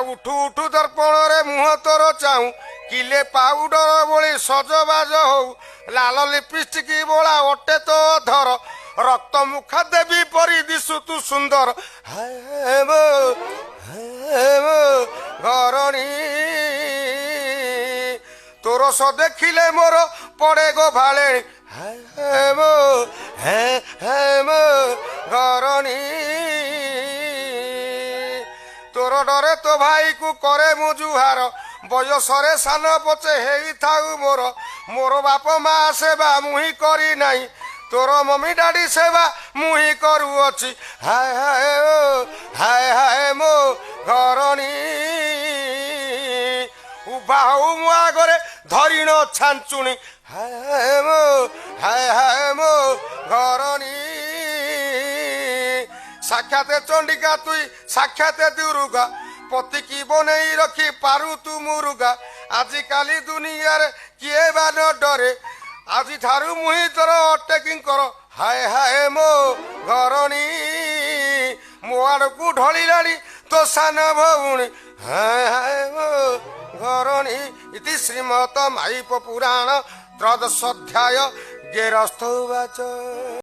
ଉଠୁ ଉଠୁ ଦର୍ପଣରେ ମୁହଁ ତୋର ଚାହୁଁ କିଲେ ପାଉଡର ଭଳି ସଜବାଜ ହଉ ଲାଲ ଲିପିଷ୍ଟିକ ବୋଳା ଅଟେ ତ ଧର ରକ୍ତ ମୁଖା ଦେବୀ ପରି ଦିଶୁ ତୁ ସୁନ୍ଦର ଘରଣୀ ତୋର ସ ଦେଖିଲେ ମୋର ପଡେ ଗୋ ଭାଳେଣି ଘରଣୀ ତୋର ଡରେ ତୋ ଭାଇକୁ କରେ ମୁଁ ଜୁହାର ବୟସରେ ସାନ ପଛେ ହେଇଥାଉ ମୋର ମୋର ବାପ ମା ସେବା ମୁଁ ହିଁ କରି ନାହିଁ ତୋର ମମି ଡାଡି ସେବା ମୁଁ ହିଁ କରୁଅଛି ହାୟ ହାୟ ମୋ ଘରଣୀ ଉଭା ହଉ ମୋ ଆଗରେ ଧରିଣ ଛାଞ୍ଚୁଣି ହାୟ ମୋ ଘରଣୀ ସାକ୍ଷାତ ଚଣ୍ଡିକା ତୁଇ ସାକ୍ଷାତ ଦୁର୍ଗା ପତିକି ବନେଇ ରଖି ପାରୁ ତୁ ମୁରୁଗା ଆଜିକାଲି ଦୁନିଆରେ କିଏ ବା ନ ଡରେ ଆଜି ଠାରୁ ମୁହିଁ ତୋର ଅଟେକିଙ୍କର ହାୟ ମୋ ଘରଣୀ ମୋ ଆଡକୁ ଢଳିଲାଣି ତୋ ସାନ ଭଉଣୀ ହାୟ ମୋ ଘରଣୀ ଇତି ଶ୍ରୀମତ ମାଇପ ପୁରାଣ ତ୍ରୟୋଦଶ ଅଧ୍ୟାୟ ଗେରସ୍ତ ବାଚ।